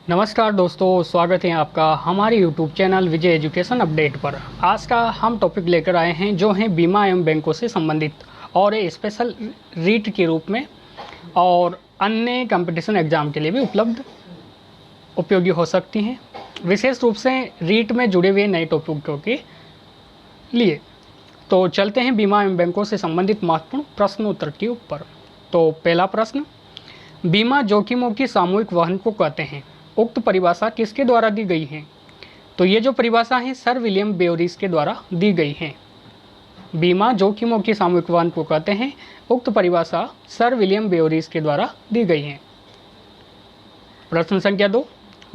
नमस्कार दोस्तों, स्वागत है आपका हमारे YouTube चैनल विजय एजुकेशन अपडेट पर। आज का हम टॉपिक लेकर आए हैं जो हैं बीमा एवं बैंकों से संबंधित और ये स्पेशल रीट के रूप में और अन्य कंपटीशन एग्ज़ाम के लिए भी उपयोगी हो सकती हैं, विशेष रूप से रीट में जुड़े हुए नए टॉपिकों के लिए। तो चलते हैं बीमा एवं बैंकों से संबंधित महत्वपूर्ण प्रश्न उत्तर के ऊपर। तो पहला प्रश्न, बीमा जोखिमों की सामूहिक वहन को कहते हैं। उक्त परिभाषा किसके द्वारा दी गई है? तो ये जो परिभाषा है सर विलियम बेवरिज के द्वारा दी गई है। बीमा जोखिमों की सामूहिक वहन को कहते हैं, उक्त परिभाषा सर विलियम बेवरिज के द्वारा दी गई है। प्रश्न संख्या 2,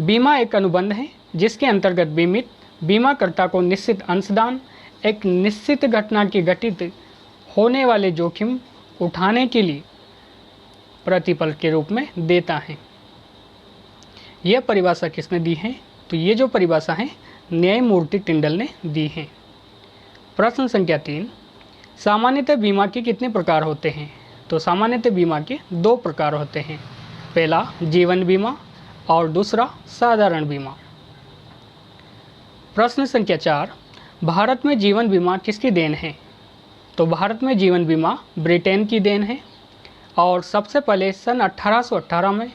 बीमा एक अनुबंध है जिसके अंतर्गत बीमित बीमाकर्ता को निश्चित अंशदान एक निश्चित घटना के घटित होने वाले जोखिम उठाने के लिए प्रतिफल के रूप में देता है। यह परिभाषा किसने दी है? तो ये जो परिभाषा है न्यायमूर्ति टिंडल ने दी है। प्रश्न संख्या 3, सामान्यतः बीमा के कितने प्रकार होते हैं? तो सामान्यतः बीमा के 2 प्रकार होते हैं, पहला जीवन बीमा और दूसरा साधारण बीमा। प्रश्न संख्या 4, भारत में जीवन बीमा किसकी देन है? तो भारत में जीवन बीमा ब्रिटेन की देन है और सबसे पहले सन 1818 में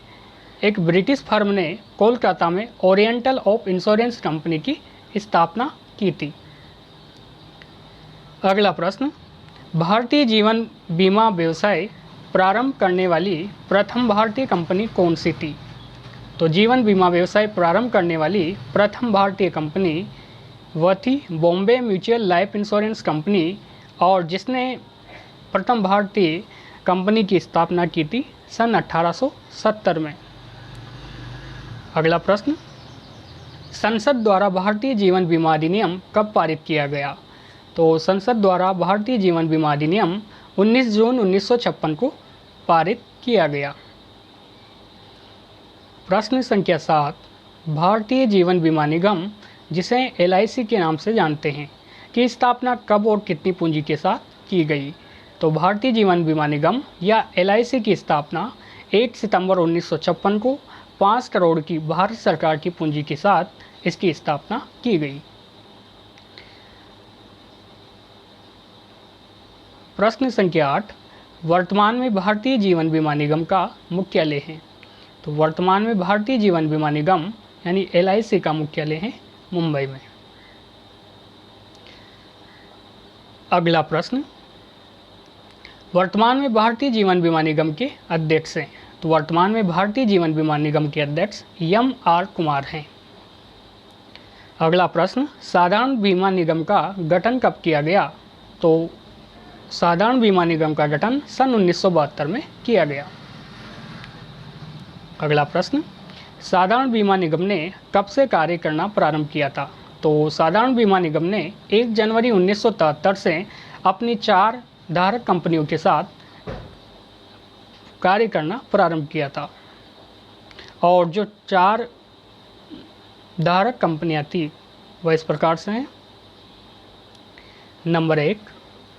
एक ब्रिटिश फर्म ने कोलकाता में ओरिएंटल ऑफ इंश्योरेंस कंपनी की स्थापना की थी। अगला प्रश्न, भारतीय जीवन बीमा व्यवसाय प्रारंभ करने वाली प्रथम भारतीय कंपनी कौन सी थी? तो जीवन बीमा व्यवसाय प्रारंभ करने वाली प्रथम भारतीय कंपनी वह थी Bombay mutual life insurance company, और जिसने प्रथम भारतीय कंपनी की स्थापना की थी सन 1870 में। अगला प्रश्न, संसद द्वारा भारतीय जीवन बीमा अधिनियम कब पारित किया गया? तो संसद द्वारा भारतीय जीवन बीमा अधिनियम 19 जून 1956 को पारित किया गया। प्रश्न संख्या 7, भारतीय जीवन बीमा निगम जिसे LIC के नाम से जानते हैं की स्थापना कब और कितनी पूंजी के साथ की गई? तो भारतीय जीवन बीमा निगम या LIC की स्थापना 1 सितंबर 1956 को 5 करोड़ की भारत सरकार की पूंजी के साथ इसकी स्थापना की गई। प्रश्न संख्या 8, वर्तमान में भारतीय जीवन बीमा निगम का मुख्यालय है? तो वर्तमान में भारतीय जीवन बीमा निगम यानी LIC का मुख्यालय है मुंबई में। अगला प्रश्न, वर्तमान में भारतीय जीवन बीमा निगम के अध्यक्ष हैं? तो वर्तमान में भारतीय जीवन बीमा निगम के अध्यक्ष MR कुमार हैं। अगला प्रश्न, साधारण बीमा निगम का गठन कब किया गया? तो साधारण बीमा निगम का गठन सन 1972 में किया गया। अगला प्रश्न, साधारण बीमा निगम ने कब से कार्य करना प्रारंभ किया था? तो साधारण बीमा निगम ने 1 जनवरी 1973 से अपनी 4 धारक कंपनियों के साथ कार्य करना प्रारंभ किया था, और जो 4 धारक कंपनियां थी वह इस प्रकार से हैं। Number 1,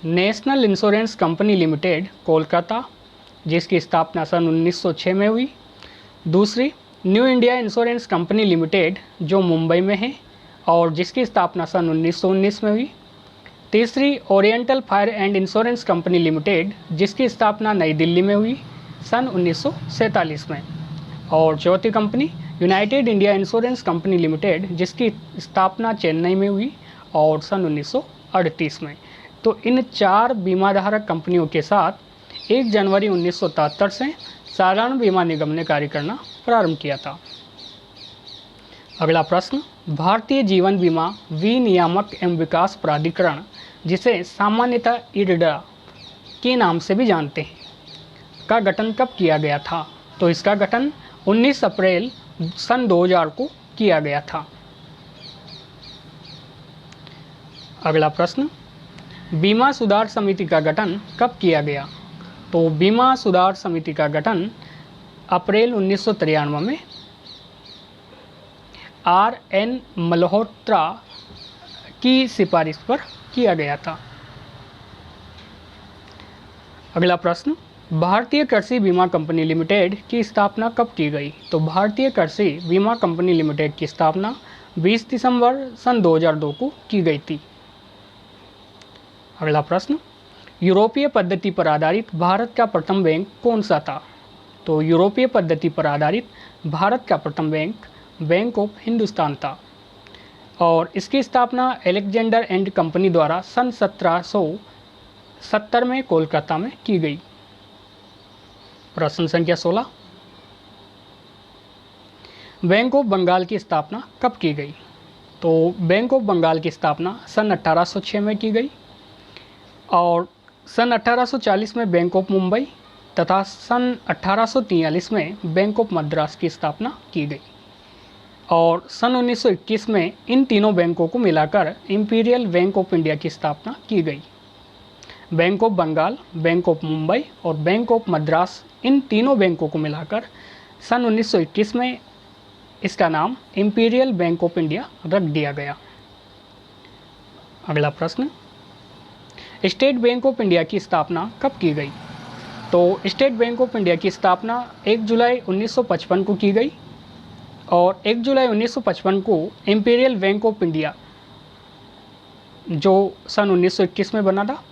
national insurance company limited Kolkata, जिसकी स्थापना सन 1906 में हुई। दूसरी, new India insurance company limited जो मुंबई में है और जिसकी स्थापना सन 1919 में हुई। तीसरी, oriental fire and insurance company limited जिसकी स्थापना नई दिल्ली में हुई सन 1947 में। और चौथी company United India insurance company limited जिसकी स्थापना चेन्नई में हुई और सन 1938 में। तो इन 4 बीमाधारक कंपनियों के साथ 1 जनवरी 1973 से साधारण बीमा निगम ने कार्य करना प्रारंभ किया था। अगला प्रश्न, भारतीय जीवन बीमा विनियामक एवं विकास प्राधिकरण जिसे सामान्यतः IRDA के नाम से भी जानते हैं का गठन कब किया गया था? तो इसका गठन 19 अप्रैल सन 2000 को किया गया था। अगला प्रश्न, बीमा सुधार समिति का गठन कब किया गया? तो बीमा सुधार समिति का गठन अप्रैल 1993 में RN मल्होत्रा की सिफारिश पर किया गया था। अगला प्रश्न, भारतीय कृषि बीमा कंपनी लिमिटेड की स्थापना कब की गई? तो भारतीय कृषि बीमा कंपनी लिमिटेड की स्थापना 20 दिसंबर सन 2002 को की गई थी। अगला प्रश्न, यूरोपीय पद्धति पर आधारित भारत का प्रथम बैंक कौन सा था? तो यूरोपीय पद्धति पर आधारित भारत का प्रथम बैंक बैंक ऑफ हिंदुस्तान था और इसकी स्थापना अलेक्जेंडर एंड कंपनी द्वारा सन 1770 में कोलकाता में की गई। प्रश्न संख्या 16, बैंक ऑफ बंगाल की स्थापना कब की गई? तो बैंक ऑफ बंगाल की स्थापना सन 1806 में की गई और सन 1840 में बैंक ऑफ मुंबई तथा सन 1843 में बैंक ऑफ मद्रास की स्थापना की गई और सन 1921 में इन तीनों बैंकों को मिलाकर इंपीरियल बैंक ऑफ इंडिया की स्थापना की गई। Bank of Bengal, bank of Mumbai और बैंक ऑफ मद्रास, इन तीनों बैंकों को मिलाकर सन 1921 में इसका नाम इंपीरियल बैंक ऑफ इंडिया रख दिया गया। अगला प्रश्न, स्टेट बैंक ऑफ इंडिया की स्थापना कब की गई? तो स्टेट बैंक ऑफ इंडिया की स्थापना 1 जुलाई 1955 को की गई और 1 जुलाई 1955 को इंपीरियल बैंक ऑफ इंडिया जो सन 1921 में बना था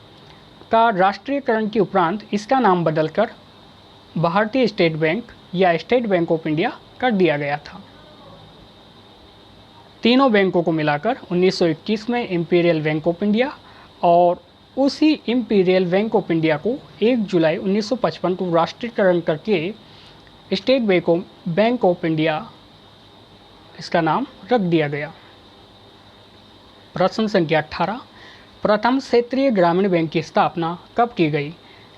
का राष्ट्रीयकरण के उपरांत इसका नाम बदलकर भारतीय स्टेट बैंक या स्टेट बैंक ऑफ इंडिया कर दिया गया था। तीनों बैंकों को मिलाकर 1921 में इंपीरियल बैंक ऑफ इंडिया और उसी इंपीरियल बैंक ऑफ इंडिया को 1 जुलाई 1955 को राष्ट्रीयकरण करके स्टेट बैंक ऑफ इंडिया इसका नाम रख दिया गया। प्रश्न संख्या 18, प्रथम क्षेत्रीय ग्रामीण बैंक की स्थापना कब की गई?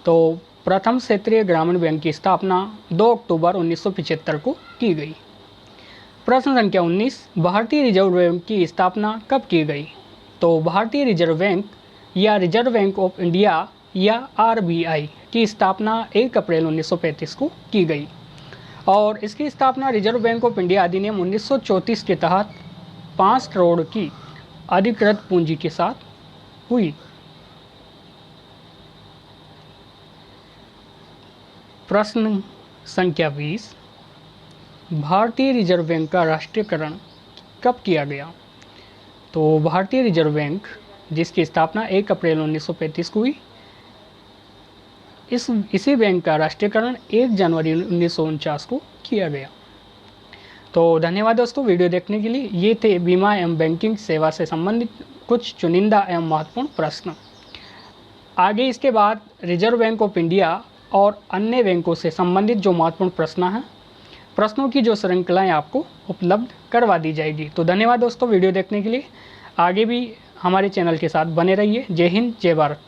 तो प्रथम क्षेत्रीय ग्रामीण बैंक की स्थापना 2 अक्टूबर 1975 को की गई। प्रश्न संख्या 19, भारतीय रिजर्व बैंक की स्थापना कब की गई? तो भारतीय रिजर्व बैंक या रिजर्व बैंक ऑफ इंडिया या आरबीआई की स्थापना 1 अप्रैल 1935 को की गई और इसकी स्थापना रिजर्व बैंक ऑफ इंडिया अधिनियम 1934 के तहत 5 करोड़ की अधिकृत पूंजी के साथ हुई। प्रश्न संख्या 20, भारतीय रिजर्व बैंक का राष्ट्रीयकरण कब किया गया? तो भारतीय रिजर्व बैंक जिसकी स्थापना 1 अप्रैल 1935 को हुई, इसी बैंक का राष्ट्रीयकरण 1 जनवरी 1949 को किया गया। तो धन्यवाद दोस्तों वीडियो देखने के लिए। ये थे बीमा एवं बैंकिंग सेवा से संबंधित कुछ चुनिंदा एवं महत्वपूर्ण प्रश्न। आगे इसके बाद रिजर्व बैंक ऑफ इंडिया और अन्य बैंकों से संबंधित जो महत्वपूर्ण प्रश्न हैं, प्रश्नों की जो श्रृंखलाएँ आपको उपलब्ध करवा दी जाएगी। तो धन्यवाद दोस्तों वीडियो देखने के लिए। आगे भी हमारे चैनल के साथ बने रहिए। जय हिंद, जय भारत।